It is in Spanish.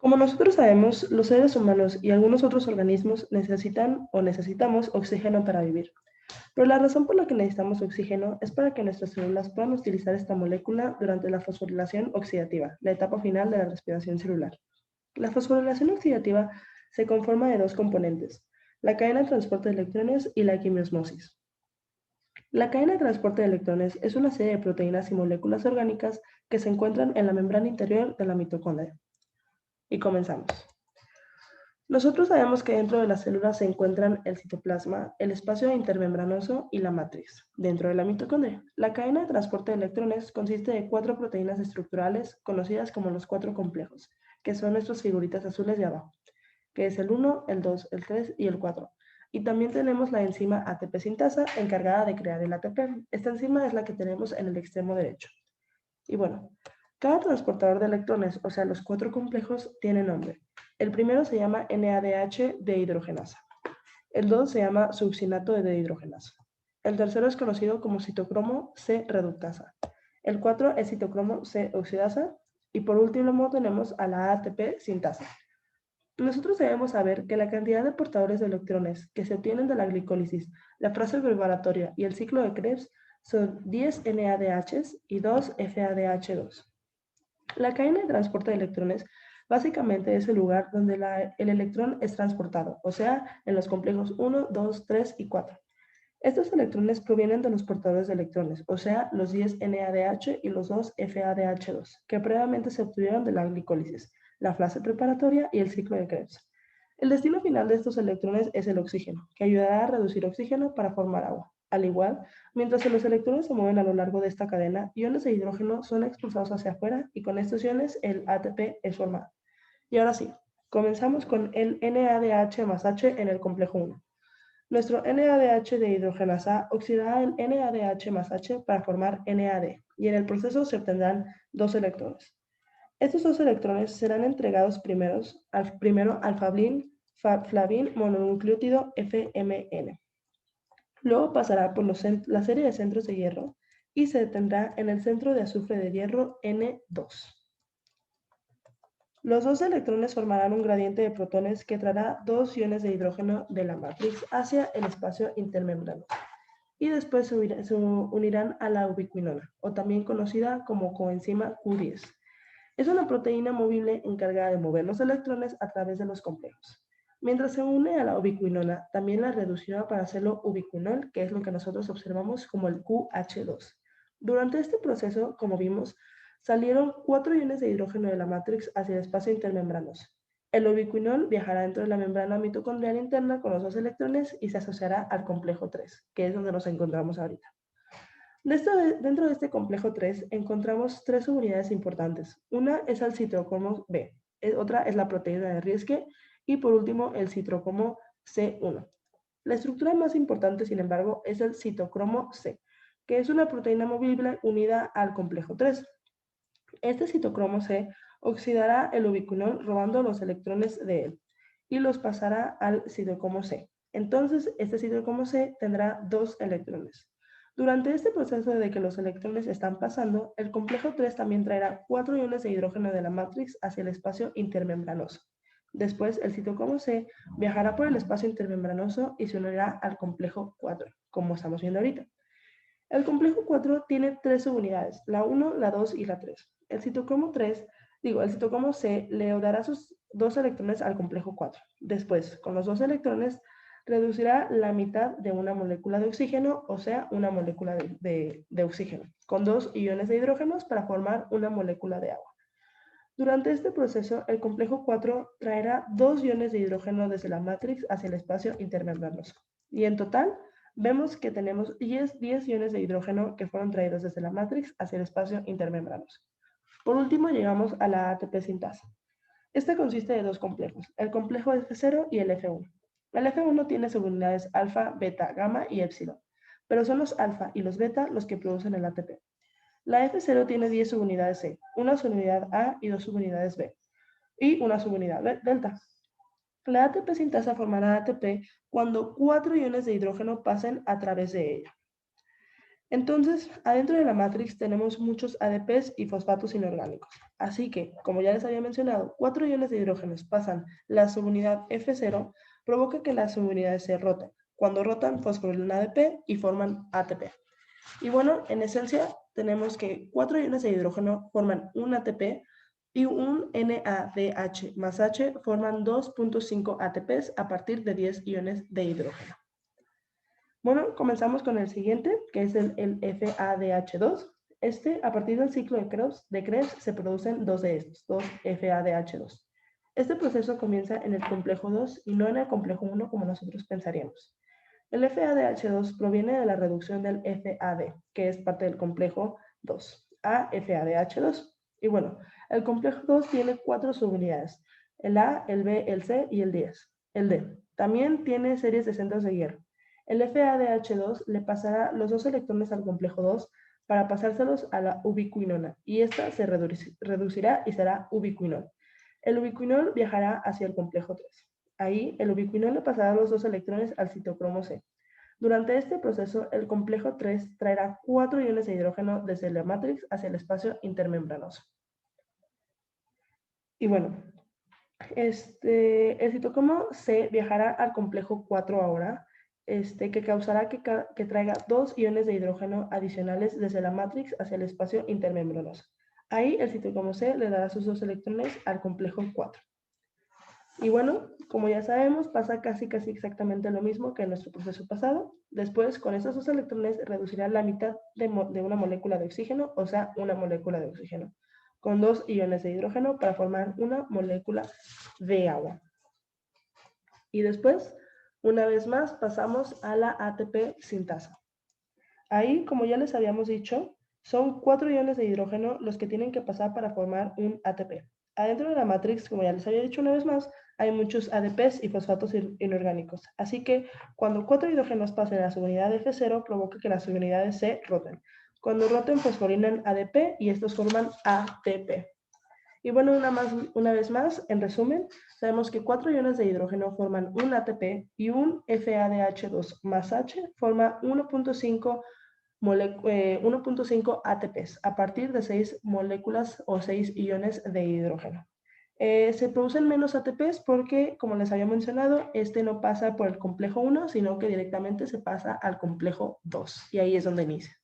Como nosotros sabemos, los seres humanos y algunos otros organismos necesitan o necesitamos oxígeno para vivir. Pero la razón por la que necesitamos oxígeno es para que nuestras células puedan utilizar esta molécula durante la fosforilación oxidativa, la etapa final de la respiración celular. La fosforilación oxidativa se conforma de dos componentes, la cadena de transporte de electrones y la quimiosmosis. La cadena de transporte de electrones es una serie de proteínas y moléculas orgánicas que se encuentran en la membrana interior de la mitocondria. Y comenzamos. Nosotros sabemos que dentro de las células se encuentran el citoplasma, el espacio intermembranoso y la matriz. Dentro de la mitocondria, la cadena de transporte de electrones consiste de 4 proteínas estructurales conocidas como los 4 complejos, que son nuestras figuritas azules de abajo, que es el 1, el 2, el 3 y el 4. Y también tenemos la enzima ATP sintasa encargada de crear el ATP. Esta enzima es la que tenemos en el extremo derecho. Y bueno, cada transportador de electrones, o sea, los 4 complejos, tiene nombre. El primero se llama NADH dehidrogenasa. El 2 se llama succinato de dehidrogenasa. El tercero es conocido como citocromo C reductasa. El 4 es citocromo C oxidasa. Y por último tenemos a la ATP sintasa. Nosotros debemos saber que la cantidad de portadores de electrones que se obtienen de la glicólisis, la fase preparatoria y el ciclo de Krebs son 10 NADHs y 2 FADH2. La cadena de transporte de electrones básicamente es el lugar donde el electrón es transportado, o sea, en los complejos 1, 2, 3 y 4. Estos electrones provienen de los portadores de electrones, o sea, los 10 NADH y los 2 FADH2, que previamente se obtuvieron de la glicólisis, la fase preparatoria y el ciclo de Krebs. El destino final de estos electrones es el oxígeno, que ayudará a reducir oxígeno para formar agua. Al igual, mientras que los electrones se mueven a lo largo de esta cadena, iones de hidrógeno son expulsados hacia afuera y con estos iones el ATP es formado. Y ahora sí, comenzamos con el NADH más H en el complejo 1. Nuestro NADH de hidrogenasa oxidará el NADH más H para formar NAD y en el proceso se obtendrán dos electrones. Estos dos electrones serán entregados primero al flavin mononucleótido FMN. Luego pasará por la serie de centros de hierro y se detendrá en el centro de azufre de hierro N2. Los dos electrones formarán un gradiente de protones que traerá dos iones de hidrógeno de la matriz hacia el espacio intermembranoso y después se unirán a la ubiquinona, o también conocida como coenzima Q10. Es una proteína movible encargada de mover los electrones a través de los complejos. Mientras se une a la ubiquinona, también la reducirá para hacerlo ubiquinol, que es lo que nosotros observamos como el QH2. Durante este proceso, como vimos, salieron 4 iones de hidrógeno de la matrix hacia el espacio intermembranoso. El ubiquinol viajará dentro de la membrana mitocondrial interna con los dos electrones y se asociará al complejo 3, que es donde nos encontramos ahorita. Dentro de este complejo 3 encontramos 3 subunidades importantes. Una es el citocromo B, otra es la proteína de Rieske y por último el citocromo C1. La estructura más importante, sin embargo, es el citocromo C, que es una proteína movible unida al complejo 3. Este citocromo C oxidará el ubiquinol robando los electrones de él y los pasará al citocromo C. Entonces, este citocromo C tendrá dos electrones. Durante este proceso de que los electrones están pasando, el complejo 3 también traerá 4 iones de hidrógeno de la matrix hacia el espacio intermembranoso. Después, el citocromo C viajará por el espacio intermembranoso y se unirá al complejo 4, como estamos viendo ahorita. El complejo 4 tiene 3 subunidades, la 1, la 2 y la 3. El citocromo C le dará sus 2 electrones al complejo 4. Después, con los 2 electrones, reducirá la mitad de una molécula de oxígeno, o sea, una molécula de oxígeno, con 2 iones de hidrógenos para formar una molécula de agua. Durante este proceso, el complejo 4 traerá 2 iones de hidrógeno desde la matrix hacia el espacio intermembranoso. Y en total, vemos que tenemos 10 iones de hidrógeno que fueron traídos desde la matrix hacia el espacio intermembranoso. Por último, llegamos a la ATP sintasa. Este consiste de dos complejos, el complejo F0 y el F1. El F1 tiene subunidades alfa, beta, gamma y épsilon, pero son los alfa y los beta los que producen el ATP. La F0 tiene 10 subunidades C, una subunidad A y 2 subunidades B, y una subunidad delta. La ATP sintasa formará ATP cuando 4 iones de hidrógeno pasen a través de ella. Entonces, adentro de la matrix tenemos muchos ADPs y fosfatos inorgánicos. Así que, como ya les había mencionado, 4 iones de hidrógenos pasan la subunidad F0, provoca que las subunidades se roten. Cuando rotan, fosforilan ADP y forman ATP. Y bueno, en esencia, tenemos que 4 iones de hidrógeno forman un ATP y un NADH más H forman 2.5 ATPs a partir de 10 iones de hidrógeno. Bueno, comenzamos con el siguiente, que es el FADH2. A partir del ciclo de Krebs se producen dos de estos, dos FADH2. Este proceso comienza en el complejo 2 y no en el complejo 1 como nosotros pensaríamos. El FADH2 proviene de la reducción del FAD, que es parte del complejo 2, a FADH2. Y bueno, el complejo 2 tiene 4 subunidades, el A, el B, el C y el D. También tiene series de centros de hierro. El FADH2 le pasará los 2 electrones al complejo 2 para pasárselos a la ubiquinona y esta se reducirá y será ubiquinol. El ubiquinol viajará hacia el complejo 3. Ahí, el ubiquinol le pasará los 2 electrones al citocromo C. Durante este proceso, el complejo 3 traerá 4 iones de hidrógeno desde la matrix hacia el espacio intermembranoso. Y bueno, el citocromo C viajará al complejo 4 ahora, que causará que traiga 2 iones de hidrógeno adicionales desde la matrix hacia el espacio intermembranoso. Ahí el citocromo C le dará sus 2 electrones al complejo 4. Y bueno, como ya sabemos, pasa casi exactamente lo mismo que en nuestro proceso pasado. Después, con estos 2 electrones, reducirá la mitad de una molécula de oxígeno, o sea, una molécula de oxígeno, con 2 iones de hidrógeno para formar una molécula de agua. Y después, una vez más, pasamos a la ATP sintasa. Ahí, como ya les habíamos dicho, son 4 iones de hidrógeno los que tienen que pasar para formar un ATP. Adentro de la matrix, como ya les había dicho una vez más, hay muchos ADPs y fosfatos inorgánicos. Así que cuando 4 hidrógenos pasen a la subunidad F0, provoca que las subunidades se roten. Cuando roten, fosforilan ADP y estos forman ATP. Y bueno, una vez más, en resumen, sabemos que 4 iones de hidrógeno forman un ATP y un FADH2 más H forma 1.5 ATPs a partir de 6 moléculas o 6 iones de hidrógeno. Se producen menos ATPs porque, como les había mencionado, no pasa por el complejo 1, sino que directamente se pasa al complejo 2 y ahí es donde inicia.